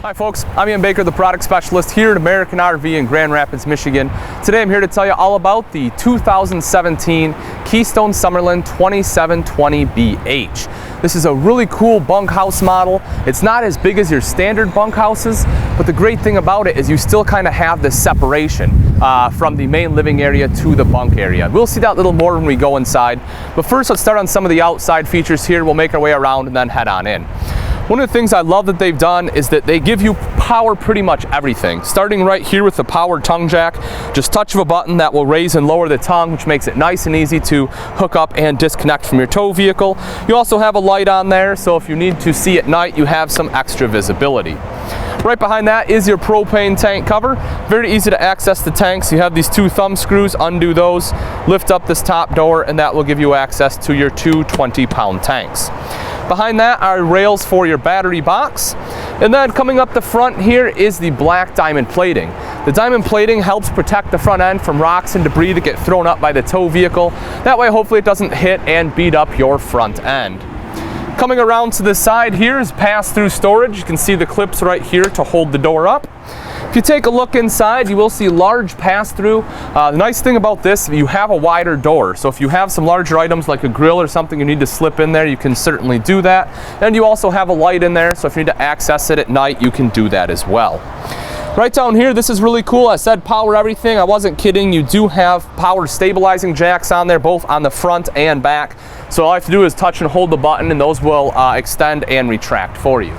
Hi folks, I'm Ian Baker, the product specialist here at American RV in Grand Rapids, Michigan. Today I'm here to tell you all about the 2017 Keystone Summerlin 2720BH. This is a really cool bunkhouse model. It's not as big as your standard bunkhouses, but the great thing about it is you still kind of have this separation from the main living area to the bunk area. We'll see that a little more when we go inside, but first let's start on some of the outside features here. We'll make our way around and then head on in. One of the things I love that they've done is that they give you power pretty much everything. Starting right here with the power tongue jack, just touch of a button that will raise and lower the tongue, which makes it nice and easy to hook up and disconnect from your tow vehicle. You also have a light on there, so if you need to see at night, you have some extra visibility. Right behind that is your propane tank cover. Very easy to access the tanks. You have these two thumb screws, undo those, lift up this top door, and that will give you access to your two 20-pound tanks. Behind that are rails for your battery box. And then coming up the front here is the black diamond plating. The diamond plating helps protect the front end from rocks and debris that get thrown up by the tow vehicle. That way hopefully it doesn't hit and beat up your front end. Coming around to the side here is pass-through storage. You can see the clips right here to hold the door up. If you take a look inside, you will see large pass-through. The nice thing about this, you have a wider door. So if you have some larger items like a grill or something you need to slip in there, you can certainly do that. And you also have a light in there, so if you need to access it at night, you can do that as well. Right down here, this is really cool. I said power everything. I wasn't kidding. You do have power stabilizing jacks on there, both on the front and back. So all I have to do is touch and hold the button, and those will extend and retract for you.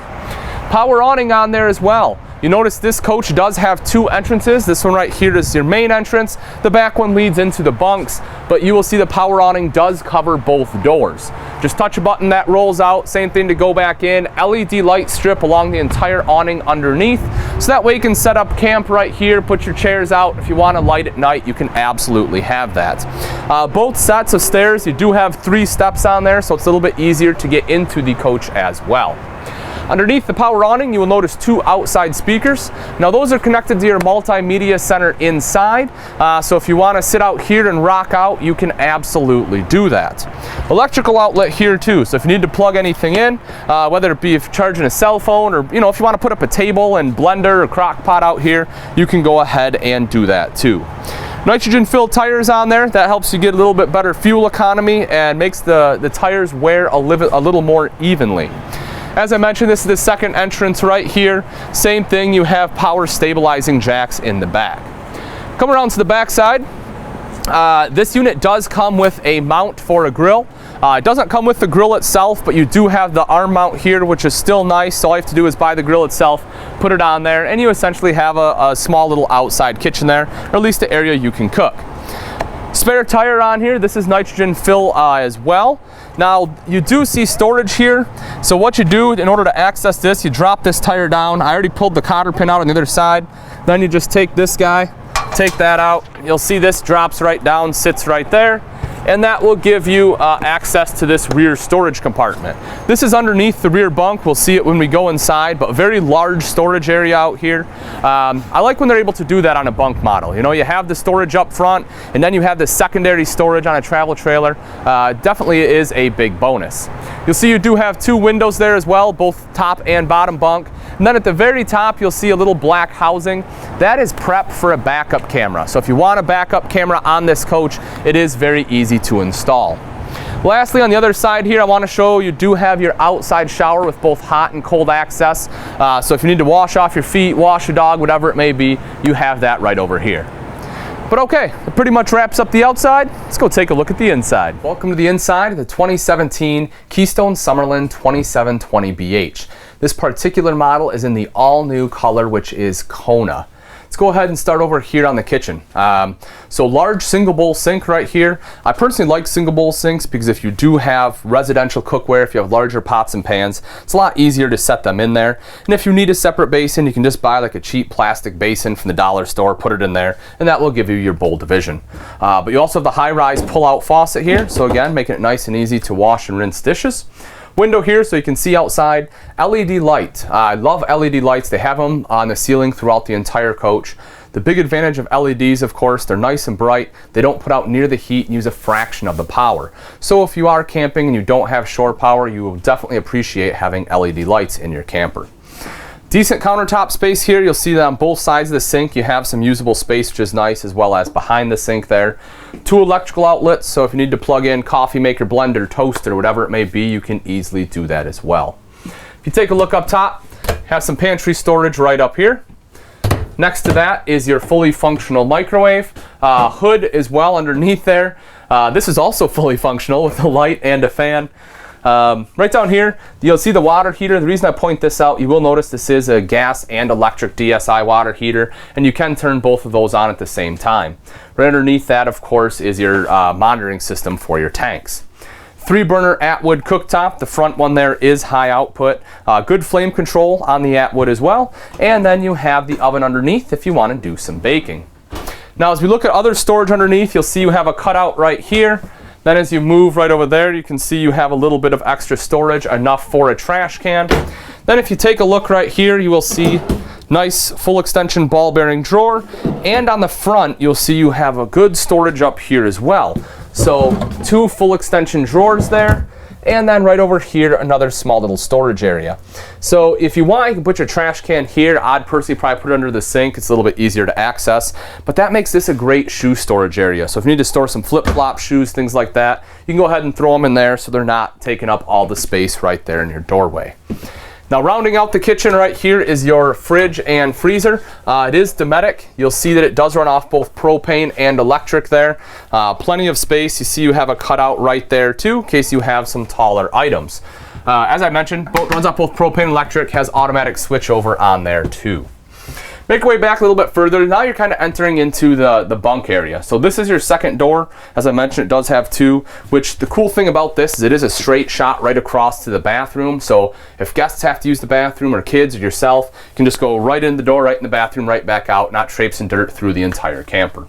Power awning on there as well. You notice this coach does have two entrances. This one right here is your main entrance. The back one leads into the bunks, but you will see the power awning does cover both doors. Just touch a button that rolls out. Same thing to go back in. LED light strip along the entire awning underneath. So that way you can set up camp right here, put your chairs out. If you want to light at night, you can absolutely have that. Both sets of stairs, you do have 3 steps on there, so it's a little bit easier to get into the coach as well. Underneath the power awning, you will notice 2 outside speakers. Now those are connected to your multimedia center inside, so if you want to sit out here and rock out, you can absolutely do that. Electrical outlet here too, so if you need to plug anything in, whether it be if you're charging a cell phone or if you want to put up a table and blender or crock pot out here, you can go ahead and do that too. Nitrogen filled tires on there. That helps you get a little bit better fuel economy and makes the tires wear a little more evenly. As I mentioned, this is the second entrance right here. Same thing, you have power stabilizing jacks in the back. Come around to the back side. This unit does come with a mount for a grill. It doesn't come with the grill itself, but you do have the arm mount here, which is still nice. So all you have to do is buy the grill itself, put it on there, and you essentially have a small little outside kitchen there, or at least the area you can cook. Spare tire on here. This is nitrogen fill as well. Now you do see storage here, so what you do in order to access this, you drop this tire down. I already pulled the cotter pin out on the other side. Then you just take this guy, take that out. You'll see this drops right down, sits right there, and that will give you access to this rear storage compartment. This is underneath the rear bunk. We'll see it when we go inside, but a very large storage area out here. I like when they're able to do that on a bunk model. You have the storage up front, and then you have the secondary storage on a travel trailer. Definitely is a big bonus. You'll see you do have 2 windows there as well, both top and bottom bunk. And then at the very top, you'll see a little black housing. That is prep for a backup camera. So if you want a backup camera on this coach, it is very easy to install. Lastly, on the other side here, I want to show you do have your outside shower with both hot and cold access. So if you need to wash off your feet, wash your dog, whatever it may be, you have that right over here. But okay, that pretty much wraps up the outside. Let's go take a look at the inside. Welcome to the inside of the 2017 Keystone Summerlin 2720BH. This particular model is in the all-new color, which is Kona. Let's go ahead and start over here on the kitchen. So large single bowl sink right here. I personally like single bowl sinks because if you do have residential cookware, if you have larger pots and pans, it's a lot easier to set them in there. And if you need a separate basin, you can just buy like a cheap plastic basin from the dollar store, put it in there, and that will give you your bowl division. But you also have the high-rise pull-out faucet here. So again, making it nice and easy to wash and rinse dishes. Window here so you can see outside. LED light. I love LED lights. They have them on the ceiling throughout the entire coach. The big advantage of LEDs, of course, they're nice and bright. They don't put out near the heat and use a fraction of the power. So if you are camping and you don't have shore power, you will definitely appreciate having LED lights in your camper. Decent countertop space here. You'll see that on both sides of the sink you have some usable space, which is nice, as well as behind the sink there. 2 electrical outlets, so if you need to plug in coffee maker, blender, toaster, whatever it may be, you can easily do that as well. If you take a look up top, have some pantry storage right up here. Next to that is your fully functional microwave. Hood as well underneath there. This is also fully functional with a light and a fan. Right down here, you'll see the water heater. The reason I point this out, you will notice this is a gas and electric DSI water heater, and you can turn both of those on at the same time. Right underneath that, of course, is your monitoring system for your tanks. 3-burner Atwood cooktop. The front one there is high output. Good flame control on the Atwood as well. And then you have the oven underneath if you want to do some baking. Now, as we look at other storage underneath, you'll see you have a cutout right here. Then as you move right over there, you can see you have a little bit of extra storage, enough for a trash can. Then if you take a look right here, you will see nice full extension ball bearing drawer. And on the front, you'll see you have a good storage up here as well. So 2 full extension drawers there, and then right over here another small little storage area. So if you want, you can put your trash can here. I'd personally probably put it under the sink. It's a little bit easier to access, but that makes this a great shoe storage area. So if you need to store some flip-flop shoes, things like that, you can go ahead and throw them in there so they're not taking up all the space right there in your doorway. Now, rounding out the kitchen right here is your fridge and freezer. It is Dinette. You'll see that it does run off both propane and electric there. Plenty of space. You see you have a cutout right there too, in case you have some taller items. As I mentioned, runs off both propane and electric, has automatic switchover on there too. Make your way back a little bit further. Now you're kind of entering into the bunk area. So this is your second door. As I mentioned, it does have 2, which the cool thing about this is it is a straight shot right across to the bathroom. So if guests have to use the bathroom, or kids or yourself, you can just go right in the door, right in the bathroom, right back out, not traipsing dirt through the entire camper.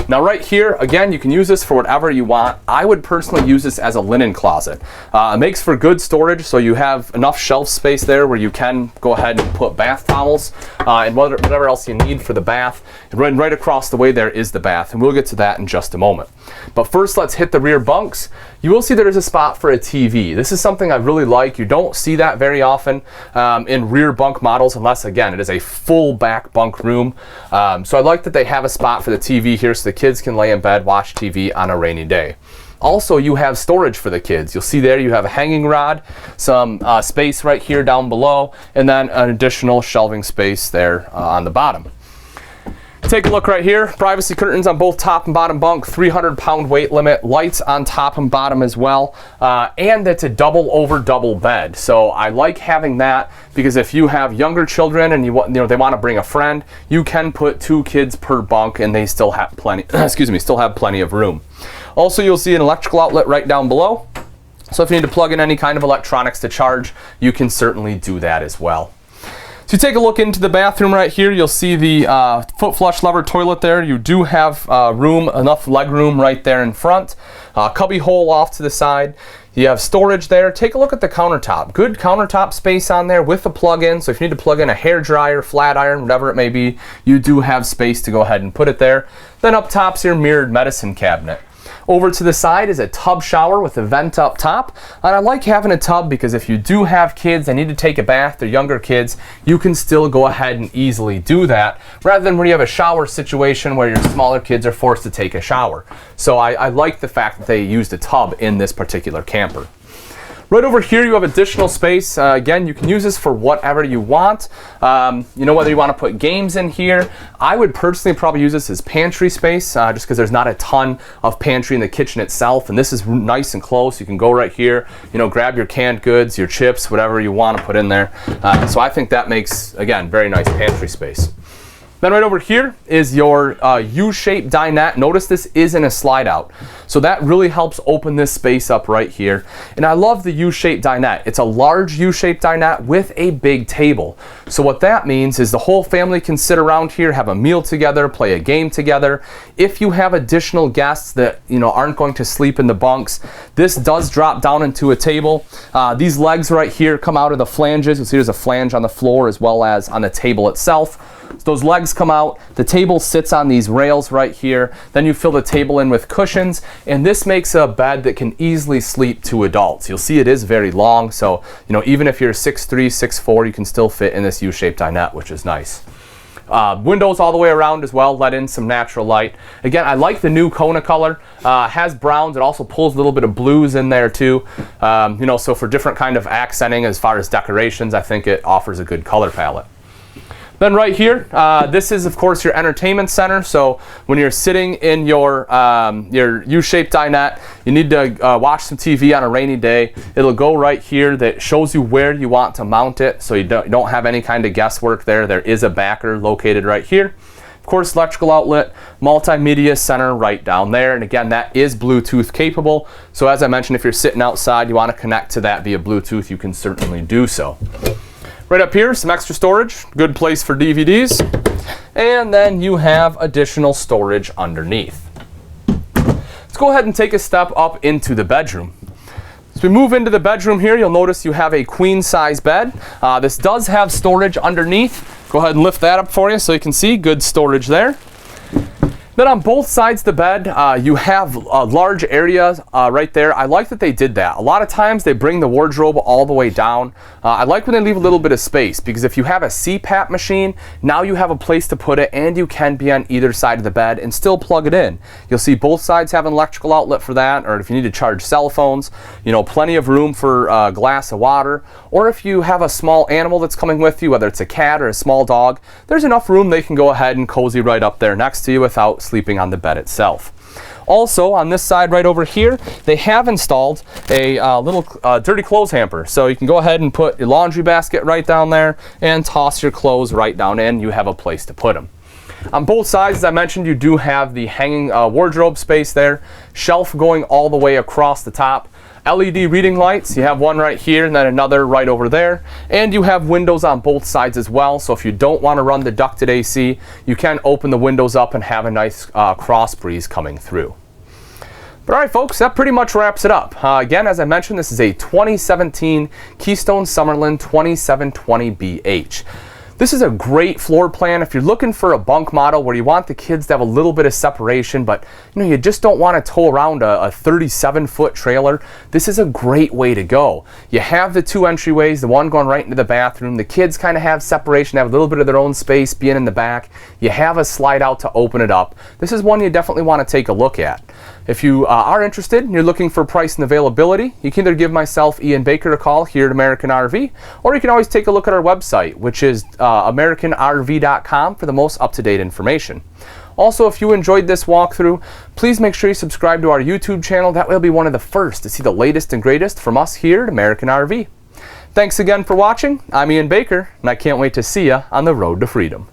Now right here, again, you can use this for whatever you want. I would personally use this as a linen closet. It makes for good storage, so you have enough shelf space there where you can go ahead and put bath towels and whatever else you need for the bath. And right across the way there is the bath, and we'll get to that in just a moment. But first, let's hit the rear bunks. You will see there is a spot for a TV. This is something I really like. You don't see that very often in rear bunk models, unless, again, it is a full back bunk room. So I like that they have a spot for the TV here so the kids can lay in bed, watch TV on a rainy day. Also, you have storage for the kids. You'll see there you have a hanging rod, some space right here down below, and then an additional shelving space there on the bottom. Take a look right here. Privacy curtains on both top and bottom bunk, 300-pound weight limit, lights on top and bottom as well, and it's a double over double bed. So I like having that because if you have younger children and they want to bring a friend, you can put 2 kids per bunk and they still have plenty. Still have plenty of room. Also, you'll see an electrical outlet right down below. So if you need to plug in any kind of electronics to charge, you can certainly do that as well. So you take a look into the bathroom right here, you'll see the foot flush lever toilet there. You do have enough leg room right there in front. Cubby hole off to the side. You have storage there. Take a look at the countertop. Good countertop space on there with the plug-in. So if you need to plug in a hair dryer, flat iron, whatever it may be, you do have space to go ahead and put it there. Then up top's your mirrored medicine cabinet. Over to the side is a tub shower with a vent up top. And I like having a tub because if you do have kids that need to take a bath, they're younger kids, you can still go ahead and easily do that rather than when you have a shower situation where your smaller kids are forced to take a shower. So I like the fact that they used a tub in this particular camper. Right over here you have additional space. Again, you can use this for whatever you want. Whether you want to put games in here. I would personally probably use this as pantry space just because there's not a ton of pantry in the kitchen itself, and this is nice and close. You can go right here, grab your canned goods, your chips, whatever you want to put in there. So I think that makes, again, very nice pantry space. Then right over here is your U-shaped dinette. Notice this is in a slide out. So that really helps open this space up right here. And I love the U-shaped dinette. It's a large U-shaped dinette with a big table. So what that means is the whole family can sit around here, have a meal together, play a game together. If you have additional guests that aren't going to sleep in the bunks, this does drop down into a table. These legs right here come out of the flanges. You'll see there's a flange on the floor as well as on the table itself. So those legs come out, the table sits on these rails right here, then you fill the table in with cushions, and this makes a bed that can easily sleep 2 adults. You'll see it is very long, so even if you're 6'3", 6'4", you can still fit in this U-shaped dinette, which is nice. Windows all the way around as well, let in some natural light. Again, I like the new Kona color. Has browns, it also pulls a little bit of blues in there too. So for different kind of accenting as far as decorations, I think it offers a good color palette. Then right here, this is of course your entertainment center. So when you're sitting in your U-shaped dinette, you need to watch some TV on a rainy day. It'll go right here that shows you where you want to mount it, so you don't have any kind of guesswork there. There is a backer located right here. Of course, electrical outlet, multimedia center right down there. And again, that is Bluetooth capable. So as I mentioned, if you're sitting outside, you want to connect to that via Bluetooth, you can certainly do so. Right up here, some extra storage, good place for DVDs. And then you have additional storage underneath. Let's go ahead and take a step up into the bedroom. As we move into the bedroom here, you'll notice you have a queen size bed. This does have storage underneath. Go ahead and lift that up for you so you can see good storage there. Then on both sides of the bed, you have large areas right there. I like that they did that. A lot of times they bring the wardrobe all the way down. I like when they leave a little bit of space, because if you have a CPAP machine, now you have a place to put it, and you can be on either side of the bed and still plug it in. You'll see both sides have an electrical outlet for that, or if you need to charge cell phones, plenty of room for a glass of water. Or if you have a small animal that's coming with you, whether it's a cat or a small dog, there's enough room they can go ahead and cozy right up there next to you without sleeping on the bed itself. Also, on this side right over here, they have installed a little dirty clothes hamper. So you can go ahead and put your laundry basket right down there and toss your clothes right down in. You have a place to put them. On both sides, as I mentioned, you do have the hanging wardrobe space there, shelf going all the way across the top. LED reading lights, you have one right here and then another right over there, and you have windows on both sides as well, so if you don't want to run the ducted AC, you can open the windows up and have a nice cross breeze coming through. But alright folks, that pretty much wraps it up. Again, as I mentioned, this is a 2017 Keystone Summerlin 2720BH. This is a great floor plan if you're looking for a bunk model where you want the kids to have a little bit of separation, but you just don't want to tow around a 37-foot trailer. This is a great way to go. You have the 2 entryways, the one going right into the bathroom. The kids kind of have separation, have a little bit of their own space being in the back. You have a slide out to open it up. This is one you definitely want to take a look at. If you are interested and you're looking for price and availability, you can either give myself, Ian Baker, a call here at American RV, or you can always take a look at our website, which is AmericanRV.com for the most up-to-date information. Also, if you enjoyed this walkthrough, please make sure you subscribe to our YouTube channel. That way you'll be one of the first to see the latest and greatest from us here at American RV. Thanks again for watching. I'm Ian Baker, and I can't wait to see you on the road to freedom.